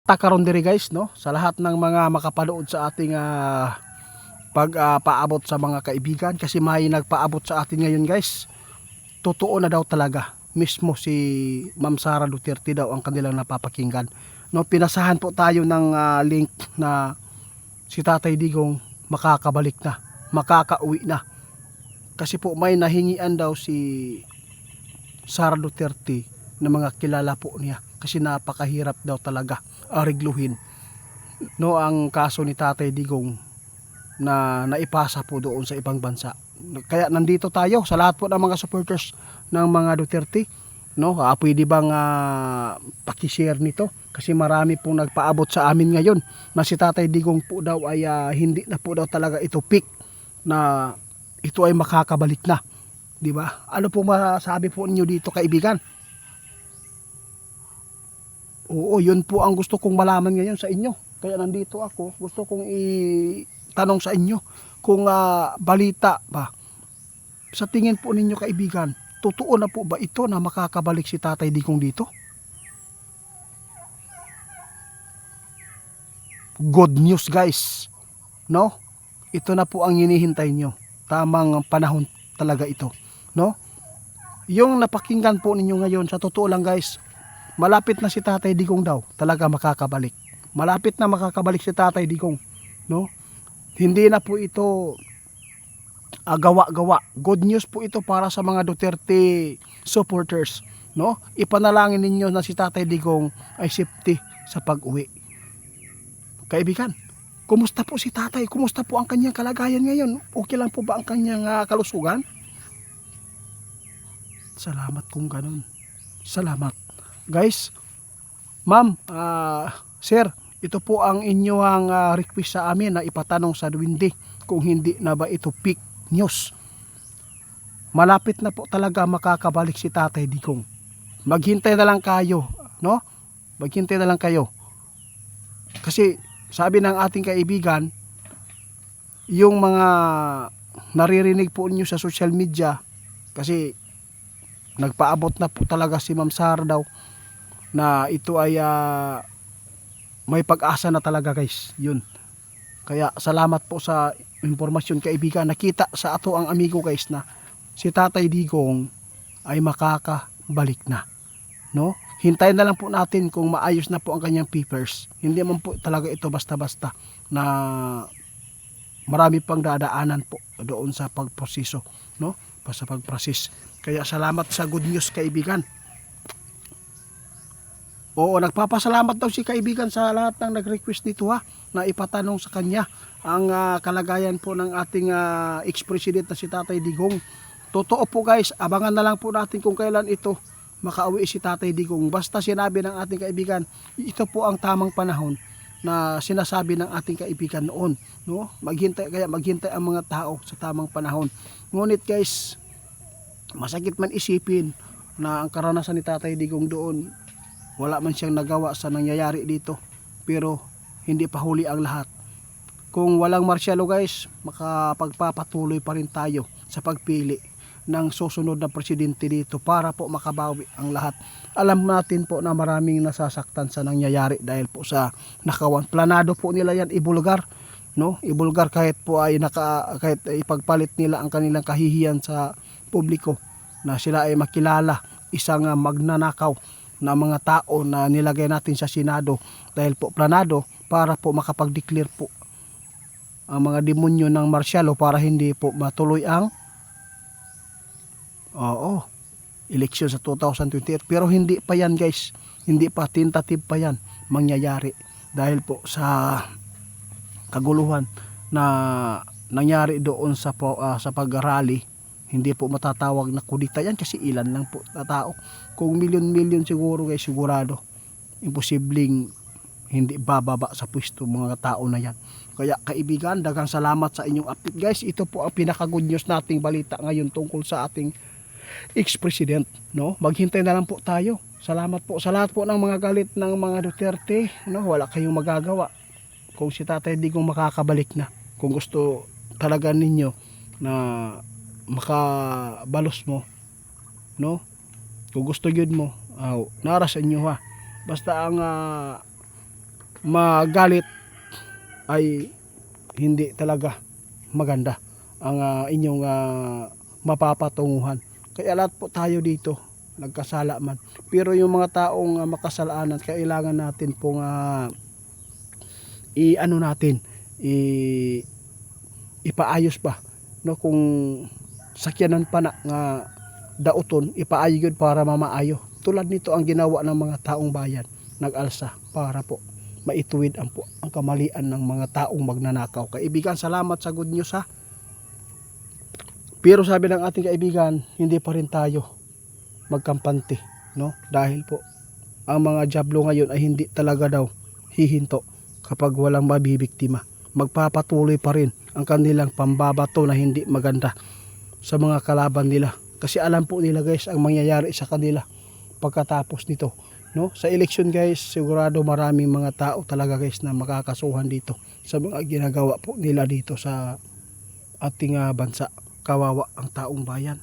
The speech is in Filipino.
Takaron diri guys, no, sa lahat ng mga makapanood sa ating paabot sa mga kaibigan, kasi may nagpaabot sa atin ngayon guys. Totoo na daw talaga, mismo si Ma'am Sara Duterte daw ang kanilang napapakinggan, no. Pinasahan po tayo ng link na si Tatay Digong makakabalik na, makakauwi na, kasi po may nahingian daw si Sara Duterte na mga kilala po niya, kasi napakahirap daw talaga arigluhin, no, ang kaso ni Tatay Digong na naipasa po doon sa ibang bansa. Kaya nandito tayo sa lahat po ng mga supporters ng mga Duterte, no. Pwede bang paki-share nito, kasi marami pong nagpaabot sa amin ngayon na si Tatay Digong po daw ay hindi na po daw talaga ito peak, na ito ay makakabalik na, di ba? Ano po masabi po niyo dito, kaibigan? Oo, yun po ang gusto kong malaman ngayon sa inyo. Kaya nandito ako, gusto kong itanong sa inyo kung balita ba. Sa tingin po ninyo, kaibigan, totoo na po ba ito na makakabalik si Tatay Digong dito? Good news guys, no? Ito na po ang hinihintay nyo. Tamang panahon talaga ito, no? Yung napakinggan po ninyo ngayon, sa totoo lang guys, malapit na si Tatay Digong daw talaga makakabalik. Malapit na makakabalik si Tatay Digong, no? Hindi na po ito gawa-gawa. Good news po ito para sa mga Duterte supporters, no? Ipanalangin ninyo na si Tatay Digong ay safety sa pag-uwi. Kaibigan, kumusta po si Tatay? Kumusta po ang kanyang kalagayan ngayon? Okay lang po ba ang kanyang kalusugan? Salamat kung ganun. Salamat. Guys, ma'am, sir, ito po ang inyong request sa amin na ipatanong sa Duwende kung hindi na ba ito fake news. Malapit na po talaga makakabalik si Tatay Digong. Maghintay na lang kayo, no? Maghintay na lang kayo. Kasi sabi ng ating kaibigan, yung mga naririnig po niyo sa social media, kasi nagpaabot na po talaga si Ma'am Sara daw na ito ay may pag-asa na talaga guys, yun. Kaya salamat po sa impormasyon, kaibigan. Nakita sa ato ang amigo guys na si Tatay Digong ay makakabalik na, no. Hintayin na lang po natin kung maayos na po ang kanyang papers. Hindi man po talaga ito basta-basta, na marami pang dadaanan po doon sa pagproseso, no, sa pagprocess. Kaya salamat sa good news, kaibigan. Oo, nagpapasalamat daw si kaibigan sa lahat ng nag-request nito na ipatanong sa kanya ang kalagayan po ng ating ex-president na si Tatay Digong. Totoo po guys, abangan na lang po natin kung kailan ito makauwi si Tatay Digong. Basta sinabi ng ating kaibigan, ito po ang tamang panahon na sinasabi ng ating kaibigan noon, no? Kaya maghintay ang mga tao sa tamang panahon. Ngunit guys, masakit man isipin na ang karanasan ni Tatay Digong doon, wala man siyang nagawa sa nangyayari dito, pero hindi pa huli ang lahat. Kung walang marsyalo guys, makapagpapatuloy pa rin tayo sa pagpili ng susunod na presidente dito para po makabawi ang lahat. Alam natin po na maraming nasasaktan sa nangyayari dahil po sa nakawan. Planado po nila yan ibulgar, no? Ibulgar kahit po ay kahit ipagpalit nila ang kanilang kahihiyan sa publiko na sila ay makilala isang magnanakaw na mga tao na nilagay natin sa Senado, dahil po planado para po makapag-declare po ang mga demonyo ng marsyalo para hindi po matuloy ang eleksyon sa 2028. Pero hindi pa yan guys, hindi pa, tentative pa yan mangyayari dahil po sa kaguluhan na nangyari doon sa pag-rally. Hindi po matatawag na kudita yan kasi ilan lang po na tao. Kung milyon-milyon siguro guys, sigurado imposibleng hindi bababa sa pwesto mga tao na yan. Kaya kaibigan, daghang salamat sa inyong update guys. Ito po ang pinaka-good news nating balita ngayon tungkol sa ating ex-president, no? Maghintay na lang po tayo. Salamat po sa lahat po ng mga galit ng mga Duterte, no? Wala kayong magagawa kung si Tatay Digong makakabalik na. Kung gusto talaga ninyo na makabalos mo, no, kung gusto yun mo, nara sa inyo basta ang magalit ay hindi talaga maganda ang inyong mapapatunguhan. Kaya lahat po tayo dito nagkasala man. Pero yung mga taong makasalanan, kailangan natin pong ipaayos ba, no? Kung sakyanan pa na nga dauton, ipaayos yun para mamaayo. Tulad nito ang ginawa ng mga taong bayan, nag-alsa para po maituwid ang kamalian ng mga taong magnanakaw. Kaibigan, salamat sa good news ha. Pero sabi ng ating kaibigan, hindi pa rin tayo magkampante, no? Dahil po ang mga jablo ngayon ay hindi talaga daw hihinto kapag walang mabibiktima. Magpapatuloy pa rin ang kanilang pambabato na hindi maganda sa mga kalaban nila. Kasi alam po nila guys ang mangyayari sa kanila pagkatapos nito, no? Sa eleksyon guys, sigurado maraming mga tao talaga guys na makakasuhan dito sa mga ginagawa po nila dito sa ating bansa. Kawawa ang taong bayan.